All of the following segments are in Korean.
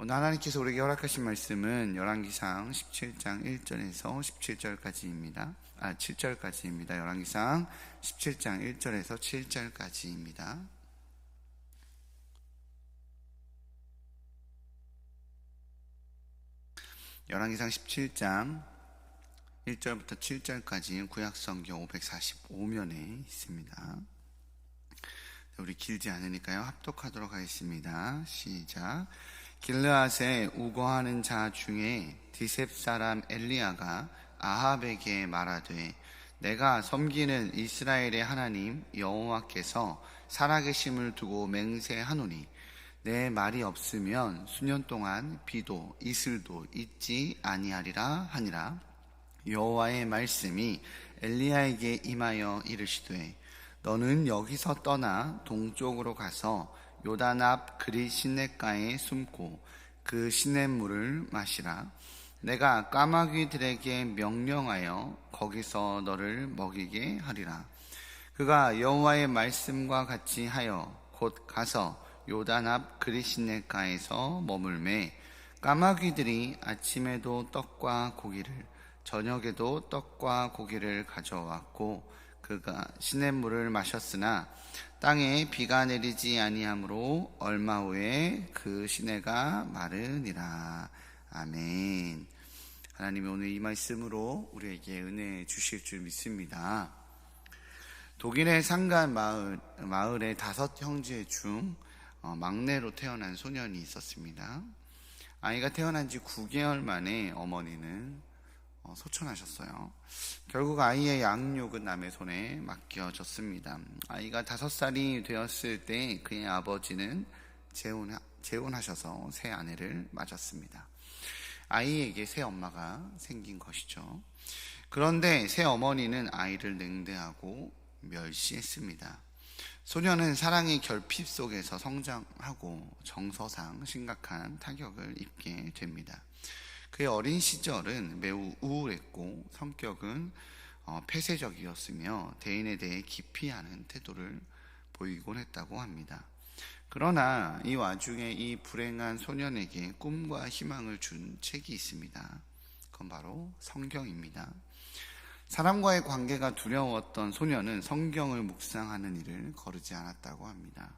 오늘 하나님께서 우리에게 허락하신 말씀은 열왕기상 17장 1절에서 17절까지입니다. 7절까지입니다. 열왕기상 17장 1절에서 7절까지입니다. 열왕기상 17장 1절부터 7절까지 구약성경 545면에 있습니다. 우리 길지 않으니까요, 합독하도록 하겠습니다. 시작. 길르앗에 우거하는 자 중에 디셉 사람 엘리야가 아합에게 말하되, 내가 섬기는 이스라엘의 하나님 여호와께서 살아계심을 두고 맹세하노니 내 말이 없으면 수년 동안 비도 이슬도 있지 아니하리라 하니라. 여호와의 말씀이 엘리야에게 임하여 이르시되, 너는 여기서 떠나 동쪽으로 가서 요단 앞 그리 시냇가에 숨고 그 시냇물을 마시라. 내가 까마귀들에게 명령하여 거기서 너를 먹이게 하리라. 그가 여호와의 말씀과 같이 하여 곧 가서 요단 앞 그리 시냇가에서 머물매 까마귀들이 아침에도 떡과 고기를 저녁에도 떡과 고기를 가져왔고 그가 시냇물을 마셨으나 땅에 비가 내리지 아니하므로 얼마 후에 그 시내가 마르니라. 아멘. 하나님이 오늘 이 말씀으로 우리에게 은혜 주실 줄 믿습니다. 독일의 산간 마을의 5 형제 중 막내로 태어난 소년이 있었습니다. 아이가 태어난 지 9개월 만에 어머니는 소천하셨어요. 결국 아이의 양육은 남의 손에 맡겨졌습니다. 아이가 5살이 되었을 때 그의 아버지는 재혼하셔서 새 아내를 맞았습니다. 아이에게 새 엄마가 생긴 것이죠. 그런데 새 어머니는 아이를 냉대하고 멸시했습니다. 소년은 사랑의 결핍 속에서 성장하고 정서상 심각한 타격을 입게 됩니다. 그의 어린 시절은 매우 우울했고 성격은 폐쇄적이었으며 대인에 대해 기피하는 태도를 보이곤 했다고 합니다. 그러나 이 와중에 이 불행한 소년에게 꿈과 희망을 준 책이 있습니다. 그건 바로 성경입니다. 사람과의 관계가 두려웠던 소년은 성경을 묵상하는 일을 거르지 않았다고 합니다.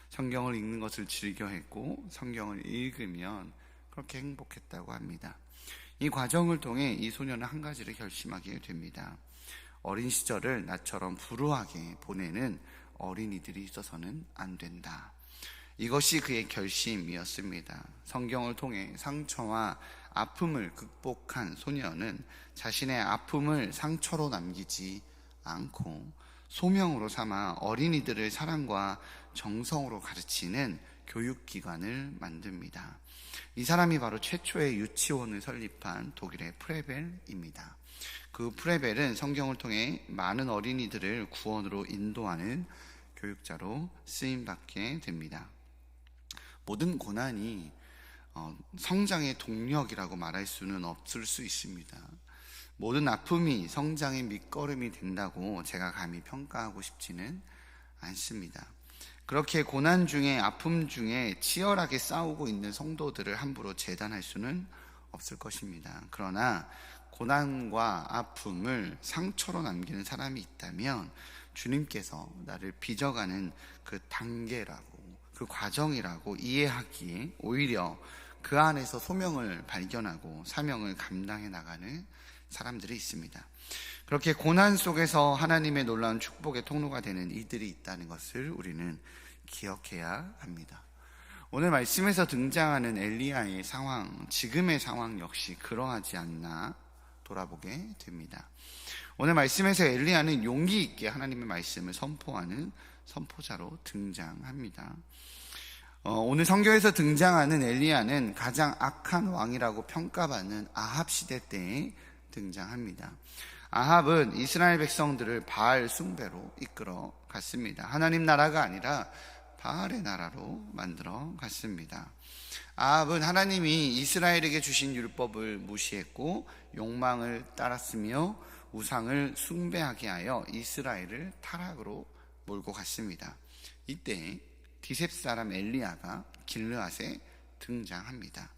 성경을 읽는 것을 즐겨했고 성경을 읽으면 그렇게 행복했다고 합니다. 이 과정을 통해 이 소년은 한 가지를 결심하게 됩니다. 어린 시절을 나처럼 불우하게 보내는 어린이들이 있어서는 안 된다. 이것이 그의 결심이었습니다. 성경을 통해 상처와 아픔을 극복한 소년은 자신의 아픔을 상처로 남기지 않고 소명으로 삼아 어린이들을 사랑과 정성으로 가르치는 교육기관을 만듭니다. 이 사람이 바로 최초의 유치원을 설립한 독일의 프레벨입니다. 그 프레벨은 성경을 통해 많은 어린이들을 구원으로 인도하는 교육자로 쓰임받게 됩니다. 모든 고난이 성장의 동력이라고 말할 수는 없을 수 있습니다. 모든 아픔이 성장의 밑거름이 된다고 제가 감히 평가하고 싶지는 않습니다. 그렇게 고난 중에 아픔 중에 치열하게 싸우고 있는 성도들을 함부로 재단할 수는 없을 것입니다. 그러나 고난과 아픔을 상처로 남기는 사람이 있다면 주님께서 나를 빚어가는 그 단계라고, 그 과정이라고 이해하기에 오히려 그 안에서 소명을 발견하고 사명을 감당해 나가는 사람들이 있습니다. 그렇게 고난 속에서 하나님의 놀라운 축복의 통로가 되는 이들이 있다는 것을 우리는 기억해야 합니다. 오늘 말씀에서 등장하는 엘리야의 상황, 지금의 상황 역시 그러하지 않나 돌아보게 됩니다. 오늘 말씀에서 엘리야는 용기 있게 하나님의 말씀을 선포하는 선포자로 등장합니다. 오늘 성경에서 등장하는 엘리야는 가장 악한 왕이라고 평가받는 아합 시대 때에 등장합니다. 아합은 이스라엘 백성들을 바알 숭배로 이끌어 갔습니다. 하나님 나라가 아니라 바알의 나라로 만들어 갔습니다. 아합은 하나님이 이스라엘에게 주신 율법을 무시했고 욕망을 따랐으며 우상을 숭배하게 하여 이스라엘을 타락으로 몰고 갔습니다. 이때 디셉 사람 엘리야가 길르앗에 등장합니다.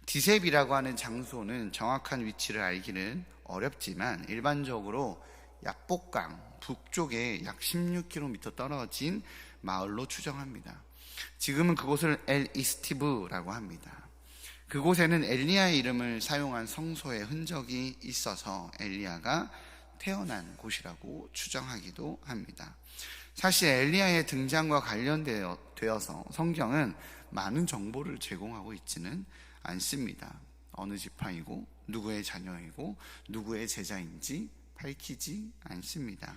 디셉이라고 하는 장소는 정확한 위치를 알기는 어렵지만 일반적으로 야복강 북쪽에 약 16km 떨어진 마을로 추정합니다. 지금은 그곳을 엘 이스티브라고 합니다. 그곳에는 엘리야의 이름을 사용한 성소의 흔적이 있어서 엘리야가 태어난 곳이라고 추정하기도 합니다. 사실 엘리야의 등장과 관련되어서 성경은 많은 정보를 제공하고 있지는 않습니다. 어느 지파이고 누구의 자녀이고 누구의 제자인지 밝히지 않습니다.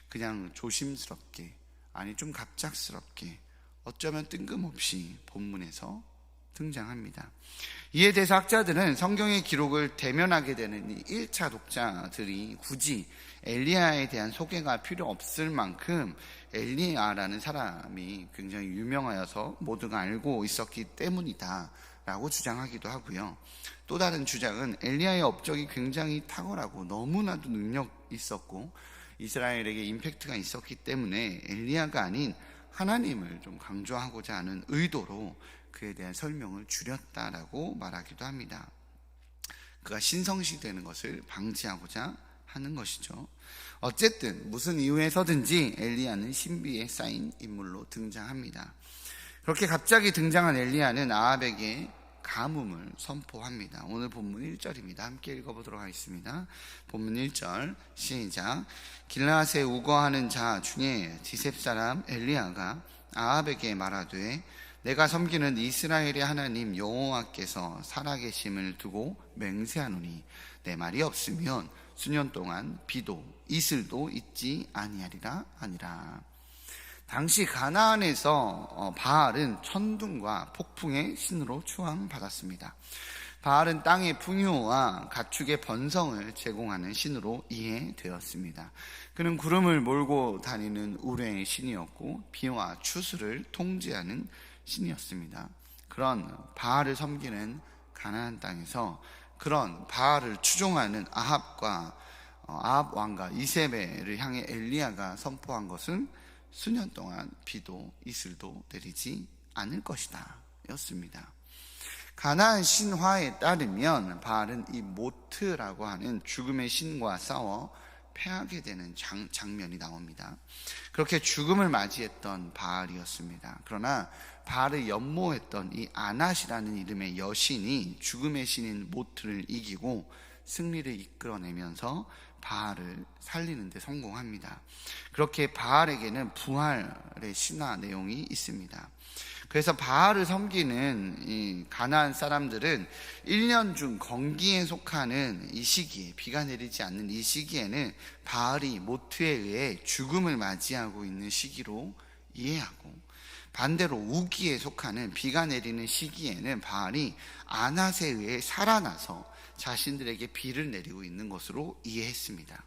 그냥 조심스럽게, 아니 좀 갑작스럽게, 어쩌면 뜬금없이 본문에서 등장합니다. 이에 대해서 학자들은 성경의 기록을 대면하게 되는 이 1차 독자들이 굳이 엘리야에 대한 소개가 필요 없을 만큼 엘리야라는 사람이 굉장히 유명하여서 모두가 알고 있었기 때문이다 라고 주장하기도 하고요. 또 다른 주장은 엘리야의 업적이 굉장히 탁월하고 너무나도 능력 있었고 이스라엘에게 임팩트가 있었기 때문에 엘리야가 아닌 하나님을 좀 강조하고자 하는 의도로 그에 대한 설명을 줄였다라고 말하기도 합니다. 그가 신성시되는 것을 방지하고자 하는 것이죠. 어쨌든 무슨 이유에서든지 엘리야는 신비에 쌓인 인물로 등장합니다. 그렇게 갑자기 등장한 엘리야는 아합에게 가뭄을 선포합니다. 오늘 본문 1절입니다. 함께 읽어보도록 하겠습니다. 본문 1절 시작. 길라앗에 우거하는 자 중에 디셉 사람 엘리야가 아합에게 말하되 내가 섬기는 이스라엘의 하나님 여호와께서 살아계심을 두고 맹세하노니 내 말이 없으면 수년 동안 비도 이슬도 있지 아니하리라 하니라. 당시 가나안에서 바알은 천둥과 폭풍의 신으로 추앙받았습니다. 바알은 땅의 풍요와 가축의 번성을 제공하는 신으로 이해되었습니다. 그는 구름을 몰고 다니는 우레의 신이었고 비와 추수를 통제하는 신이었습니다. 그런 바알을 섬기는 가나안 땅에서 그런 바알을 추종하는 아합 왕과 이세벨을 향해 엘리야가 선포한 것은 수년 동안 비도 이슬도 내리지 않을 것이다 였습니다. 가나안 신화에 따르면 바알은 이 모트라고 하는 죽음의 신과 싸워 패하게 되는 장면이 나옵니다. 그렇게 죽음을 맞이했던 바알이었습니다. 그러나 바알을 연모했던 이 아낫이라는 이름의 여신이 죽음의 신인 모트를 이기고 승리를 이끌어내면서 바알을 살리는 데 성공합니다. 그렇게 바알에게는 부활의 신화 내용이 있습니다. 그래서 바알을 섬기는 이 가나안 사람들은 1년 중 건기에 속하는 이 시기에, 비가 내리지 않는 이 시기에는 바알이 모트에 의해 죽음을 맞이하고 있는 시기로 이해하고, 반대로 우기에 속하는 비가 내리는 시기에는 바알이 아낫에 의해 살아나서 자신들에게 비를 내리고 있는 것으로 이해했습니다.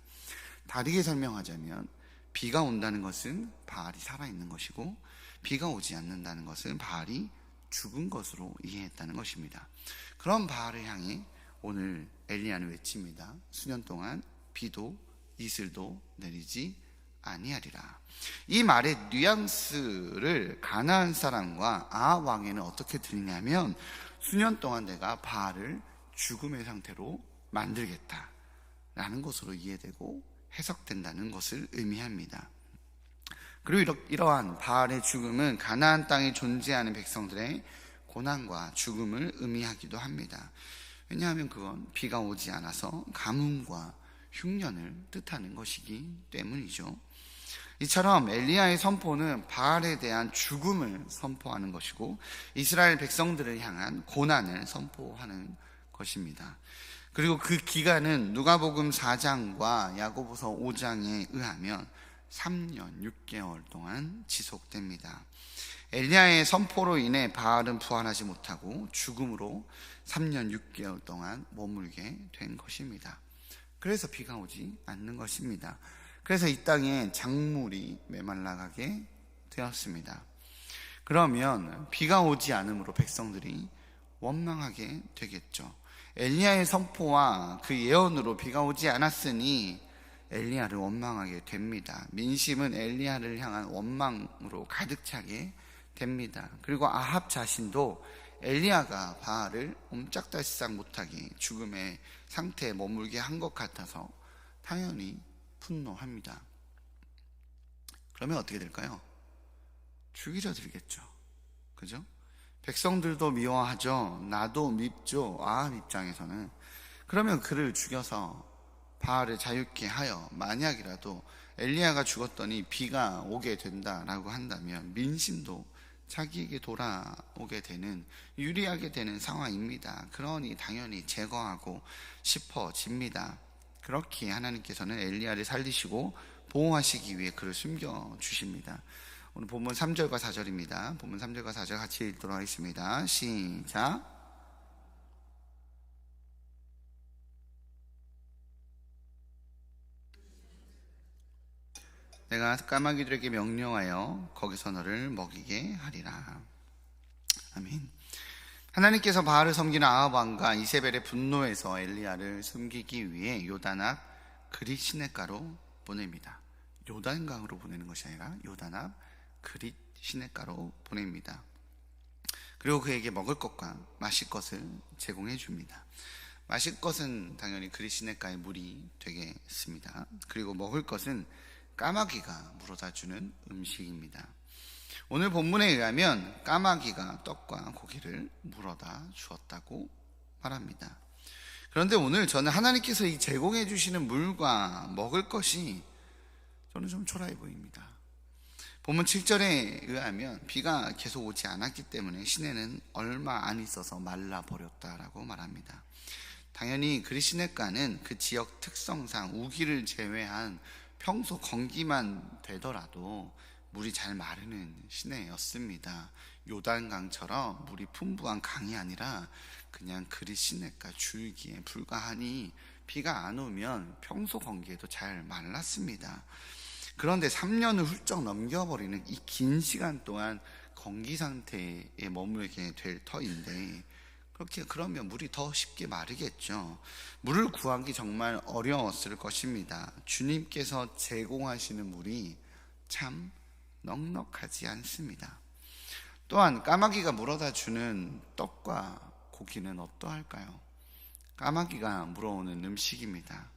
다르게 설명하자면 비가 온다는 것은 바알이 살아있는 것이고 비가 오지 않는다는 것은 바알이 죽은 것으로 이해했다는 것입니다. 그런 바알을 향해 오늘 엘리야는 외칩니다. 수년 동안 비도 이슬도 내리지 아니하리라. 이 말의 뉘앙스를 가나안 사람과 아합 왕에는 어떻게 들리냐면 수년 동안 내가 바알을 죽음의 상태로 만들겠다라는 것으로 이해되고 해석된다는 것을 의미합니다. 그리고 이러한 바알의 죽음은 가나안 땅에 존재하는 백성들의 고난과 죽음을 의미하기도 합니다. 왜냐하면 그건 비가 오지 않아서 가뭄과 흉년을 뜻하는 것이기 때문이죠. 이처럼 엘리야의 선포는 바알에 대한 죽음을 선포하는 것이고 이스라엘 백성들을 향한 고난을 선포하는 것입니다. 그리고 그 기간은 누가복음 4장과 야고보서 5장에 의하면 3년 6개월 동안 지속됩니다. 엘리야의 선포로 인해 바알은 부활하지 못하고 죽음으로 3년 6개월 동안 머물게 된 것입니다. 그래서 비가 오지 않는 것입니다. 그래서 이 땅에 작물이 메말라가게 되었습니다. 그러면 비가 오지 않으므로 백성들이 원망하게 되겠죠. 엘리야의 선포와 그 예언으로 비가 오지 않았으니 엘리야를 원망하게 됩니다. 민심은 엘리야를 향한 원망으로 가득 차게 됩니다. 그리고 아합 자신도 엘리야가 바알을 옴짝달싹 못하게 죽음의 상태에 머물게 한 것 같아서 당연히 분노합니다. 그러면 어떻게 될까요? 죽이려 들겠죠. 그죠? 백성들도 미워하죠. 나도 밉죠. 아합 입장에서는. 그러면 그를 죽여서 바알을 자유케 하여 만약이라도 엘리야가 죽었더니 비가 오게 된다라고 한다면 민심도 자기에게 돌아오게 되는, 유리하게 되는 상황입니다. 그러니 당연히 제거하고 싶어집니다. 그렇게 하나님께서는 엘리야를 살리시고 보호하시기 위해 그를 숨겨주십니다. 오늘 본문 3절과 4절입니다. 본문 3절과 4절 같이 읽도록 하겠습니다. 시작. 내가 까마귀들에게 명령하여 거기서 너를 먹이게 하리라. 아멘. 하나님께서 바알을 섬기는 아합 왕과 이세벨의 분노에서 엘리야를 숨기기 위해 요단 앞 그릿 시냇가로 보냅니다. 요단강으로 보내는 것이 아니라 요단 앞 그릿 시냇가로 보냅니다. 그리고 그에게 먹을 것과 마실 것을 제공해 줍니다. 마실 것은 당연히 그릿 시냇가의 물이 되겠습니다. 그리고 먹을 것은 까마귀가 물어다 주는 음식입니다. 오늘 본문에 의하면 까마귀가 떡과 고기를 물어다 주었다고 말합니다. 그런데 오늘 저는 하나님께서 이 제공해 주시는 물과 먹을 것이 저는 좀 초라해 보입니다. 본문 7절에 의하면 비가 계속 오지 않았기 때문에 시내는 얼마 안 있어서 말라버렸다라고 말합니다. 당연히 그릿 시냇가는 그 지역 특성상 우기를 제외한 평소 건기만 되더라도 물이 잘 마르는 시내였습니다. 요단강처럼 물이 풍부한 강이 아니라 그냥 그릿 시냇가 줄기에 불과하니 비가 안 오면 평소 건기에도 잘 말랐습니다. 그런데 3년을 훌쩍 넘겨버리는 이 긴 시간 동안 건기 상태에 머물게 될 터인데, 그렇게 그러면 물이 더 쉽게 마르겠죠. 물을 구하기 정말 어려웠을 것입니다. 주님께서 제공하시는 물이 참 넉넉하지 않습니다. 또한 까마귀가 물어다 주는 떡과 고기는 어떠할까요? 까마귀가 물어오는 음식입니다.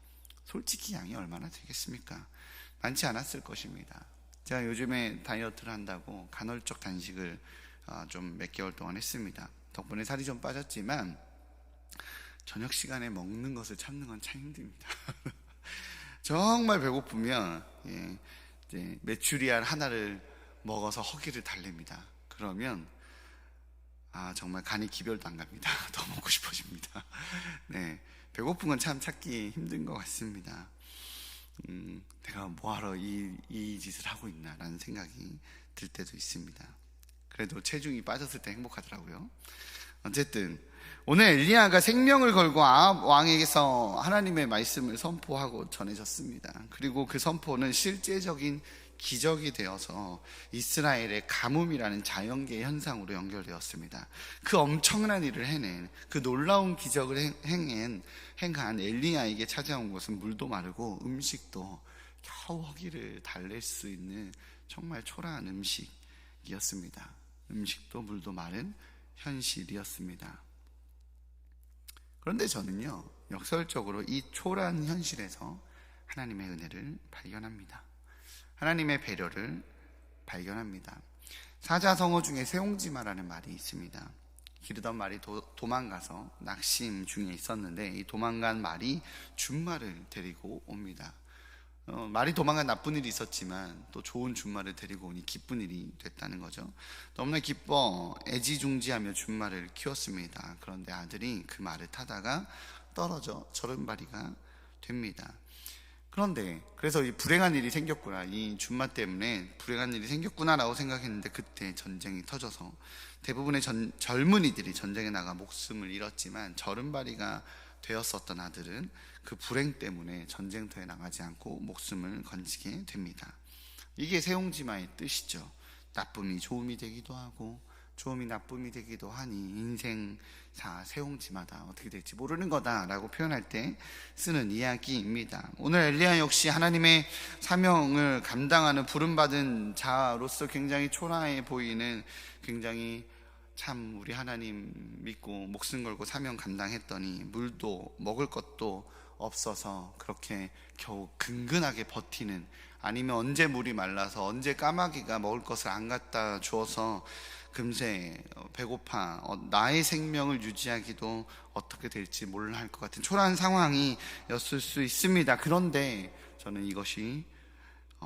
솔직히 양이 얼마나 되겠습니까? 많지 않았을 것입니다. 제가 요즘에 다이어트를 한다고 간헐적 단식을 좀 몇 개월 동안 했습니다. 덕분에 살이 좀 빠졌지만 저녁 시간에 먹는 것을 참는 건 참 힘듭니다. 정말 배고프면 이제 메추리알 하나를 먹어서 허기를 달랩니다. 그러면 정말 간이 기별도 안 갑니다. 더 먹고 싶어집니다. 네, 배고픈 건 참 찾기 힘든 것 같습니다. 내가 뭐하러 이 짓을 하고 있나 라는 생각이 들 때도 있습니다. 그래도 체중이 빠졌을 때 행복하더라고요. 어쨌든 오늘 엘리야가 생명을 걸고 아합 왕에게서 하나님의 말씀을 선포하고 전해졌습니다. 그리고 그 선포는 실제적인 기적이 되어서 이스라엘의 가뭄이라는 자연계의 현상으로 연결되었습니다. 그 엄청난 일을 해낸, 그 놀라운 기적을 행한 엘리야에게 찾아온 것은 물도 마르고 음식도 겨우 허기를 달랠 수 있는 정말 초라한 음식이었습니다. 음식도 물도 마른 현실이었습니다. 그런데 저는요, 역설적으로 이 초라한 현실에서 하나님의 은혜를 발견합니다. 하나님의 배려를 발견합니다. 사자성어 중에 세옹지마라는 말이 있습니다. 기르던 말이 도망가서 낙심 중에 있었는데 이 도망간 말이 준말을 데리고 옵니다. 말이 도망간 나쁜 일이 있었지만 또 좋은 준말을 데리고 오니 기쁜 일이 됐다는 거죠. 너무나 기뻐 애지중지하며 준말을 키웠습니다. 그런데 아들이 그 말을 타다가 떨어져 절름발이가 됩니다. 그런데 그래서 이 불행한 일이 생겼구나, 이 준마 때문에 불행한 일이 생겼구나라고 생각했는데 그때 전쟁이 터져서 대부분의 젊은이들이 전쟁에 나가 목숨을 잃었지만 절름발이가 되었었던 아들은 그 불행 때문에 전쟁터에 나가지 않고 목숨을 건지게 됩니다. 이게 세옹지마의 뜻이죠. 나쁨이 좋음이 되기도 하고 좋음이 나쁨이 되기도 하니 인생사 세옹지마다 어떻게 될지 모르는 거다라고 표현할 때 쓰는 이야기입니다. 오늘 엘리야 역시 하나님의 사명을 감당하는 부름받은 자로서 굉장히 초라해 보이는, 굉장히 참 우리 하나님 믿고 목숨 걸고 사명 감당했더니 물도 먹을 것도 없어서 그렇게 겨우 근근하게 버티는, 아니면 언제 물이 말라서 언제 까마귀가 먹을 것을 안 갖다 주어서 금세 배고파 나의 생명을 유지하기도 어떻게 될지 몰라 할 것 같은 초라한 상황이었을 수 있습니다. 그런데 저는 이것이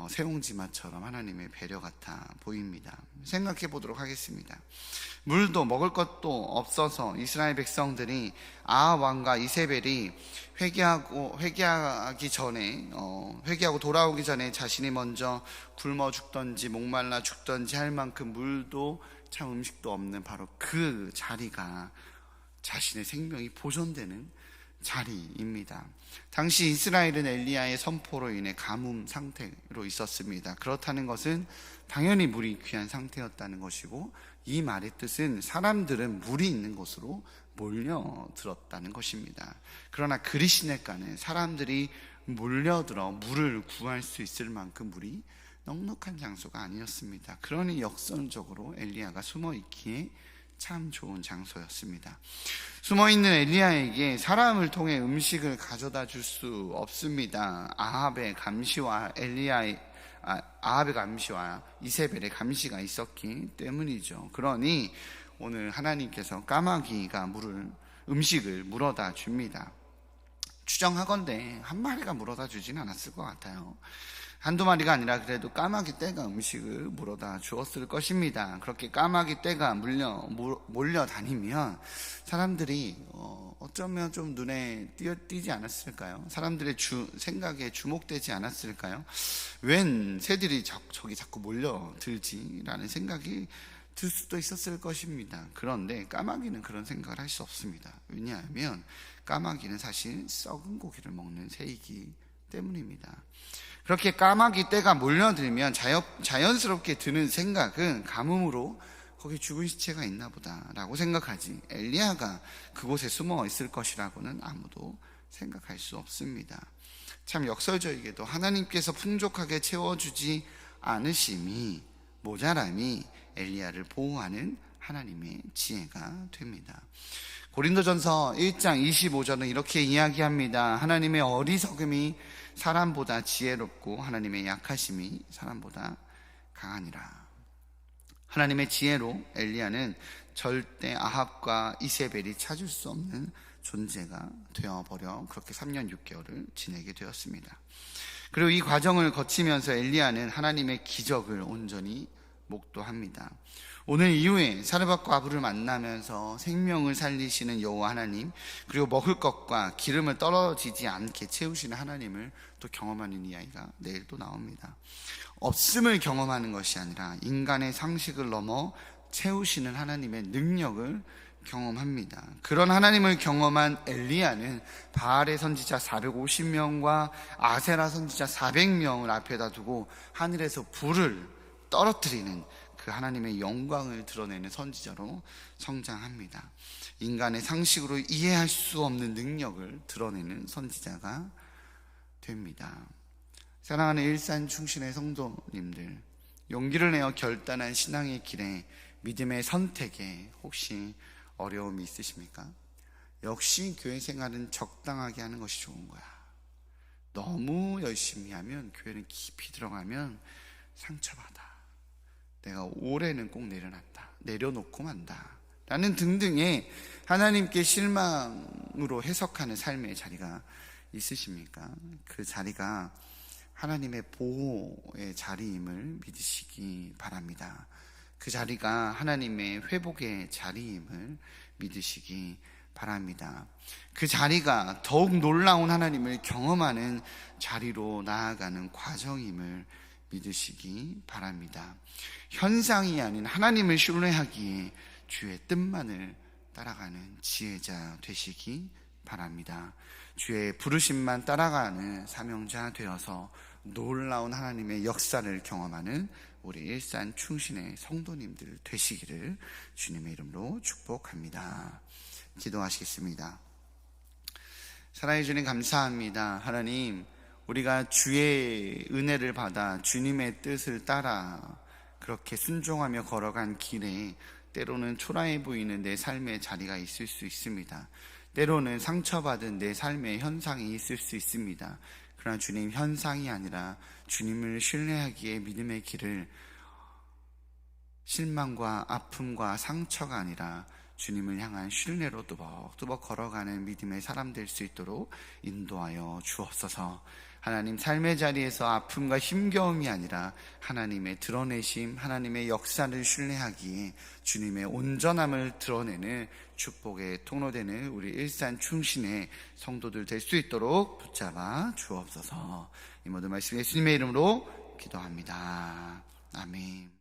세옹지마처럼 하나님의 배려 같아 보입니다. 생각해 보도록 하겠습니다. 물도 먹을 것도 없어서 이스라엘 백성들이 아합 왕과 이세벨이 회개하기 전에 회개하고 돌아오기 전에 자신이 먼저 굶어 죽던지 목말라 죽던지 할 만큼 물도 참 음식도 없는 바로 그 자리가 자신의 생명이 보존되는 자리입니다. 당시 이스라엘은 엘리야의 선포로 인해 가뭄 상태로 있었습니다. 그렇다는 것은 당연히 물이 귀한 상태였다는 것이고, 이 말의 뜻은 사람들은 물이 있는 곳으로 몰려들었다는 것입니다. 그러나 그리 시내가는 사람들이 몰려들어 물을 구할 수 있을 만큼 물이 넉넉한 장소가 아니었습니다. 그러니 역설적으로 엘리야가 숨어있기에 참 좋은 장소였습니다. 숨어있는 엘리야에게 사람을 통해 음식을 가져다 줄 수 없습니다. 아합의 감시와 이세벨의 감시가 있었기 때문이죠. 그러니 오늘 하나님께서 까마귀가 음식을 물어다 줍니다. 추정하건대 한 마리가 물어다 주진 않았을 것 같아요. 한두 마리가 아니라 그래도 까마귀 떼가 음식을 물어다 주었을 것입니다. 그렇게 까마귀 떼가 몰려다니면 사람들이 어쩌면 좀 눈에 띄지 않았을까요? 사람들의 생각에 주목되지 않았을까요? 웬 새들이 저기 자꾸 몰려들지라는 생각이 들 수도 있었을 것입니다. 그런데 까마귀는 그런 생각을 할 수 없습니다. 왜냐하면 까마귀는 사실 썩은 고기를 먹는 새이기 때문입니다. 그렇게 까마귀 떼가 몰려들면 자연스럽게 드는 생각은 가뭄으로 거기 죽은 시체가 있나 보다라고 생각하지, 엘리야가 그곳에 숨어 있을 것이라고는 아무도 생각할 수 없습니다. 참 역설적이게도 하나님께서 풍족하게 채워주지 않으심이, 모자람이 엘리야를 보호하는 하나님의 지혜가 됩니다. 고린도전서 1장 25절은 이렇게 이야기합니다. 하나님의 어리석음이 사람보다 지혜롭고 하나님의 약하심이 사람보다 강하니라. 하나님의 지혜로 엘리야는 절대 아합과 이세벨이 찾을 수 없는 존재가 되어버려 그렇게 3년 6개월을 지내게 되었습니다. 그리고 이 과정을 거치면서 엘리야는 하나님의 기적을 온전히 목도합니다. 오늘 이후에 사르밧과 아브를 만나면서 생명을 살리시는 여호와 하나님, 그리고 먹을 것과 기름을 떨어지지 않게 채우시는 하나님을 또 경험하는 이야기가 내일 또 나옵니다. 없음을 경험하는 것이 아니라 인간의 상식을 넘어 채우시는 하나님의 능력을 경험합니다. 그런 하나님을 경험한 엘리야는 바알의 선지자 450명과 아세라 선지자 400명을 앞에다 두고 하늘에서 불을 떨어뜨리는 그 하나님의 영광을 드러내는 선지자로 성장합니다. 인간의 상식으로 이해할 수 없는 능력을 드러내는 선지자가 됩니다. 사랑하는 일산 충신의 성도님들, 용기를 내어 결단한 신앙의 길에, 믿음의 선택에 혹시 어려움이 있으십니까? 역시 교회 생활은 적당하게 하는 것이 좋은 거야. 너무 열심히 하면, 교회는 깊이 들어가면 상처받아. 내가 올해는 꼭 내려놓고 만다 라는 등등의 하나님께 실망으로 해석하는 삶의 자리가 있으십니까? 그 자리가 하나님의 보호의 자리임을 믿으시기 바랍니다. 그 자리가 하나님의 회복의 자리임을 믿으시기 바랍니다. 그 자리가 더욱 놀라운 하나님을 경험하는 자리로 나아가는 과정임을 믿으시기 바랍니다. 현상이 아닌 하나님을 신뢰하기에 주의 뜻만을 따라가는 지혜자 되시기 바랍니다. 주의 부르심만 따라가는 사명자 되어서 놀라운 하나님의 역사를 경험하는 우리 일산 충신의 성도님들 되시기를 주님의 이름으로 축복합니다. 기도하시겠습니다. 사랑해 주님 감사합니다. 하나님, 우리가 주의 은혜를 받아 주님의 뜻을 따라 그렇게 순종하며 걸어간 길에 때로는 초라해 보이는 내 삶의 자리가 있을 수 있습니다. 때로는 상처받은 내 삶의 현상이 있을 수 있습니다. 그러나 주님, 현상이 아니라 주님을 신뢰하기에 믿음의 길을 실망과 아픔과 상처가 아니라 주님을 향한 신뢰로 뚜벅뚜벅 걸어가는 믿음의 사람 될 수 있도록 인도하여 주옵소서. 하나님, 삶의 자리에서 아픔과 힘겨움이 아니라 하나님의 드러내심, 하나님의 역사를 신뢰하기에 주님의 온전함을 드러내는 축복의 통로되는 우리 일산 충신의 성도들 될 수 있도록 붙잡아 주옵소서. 이 모든 말씀 예수님의 이름으로 기도합니다. 아멘.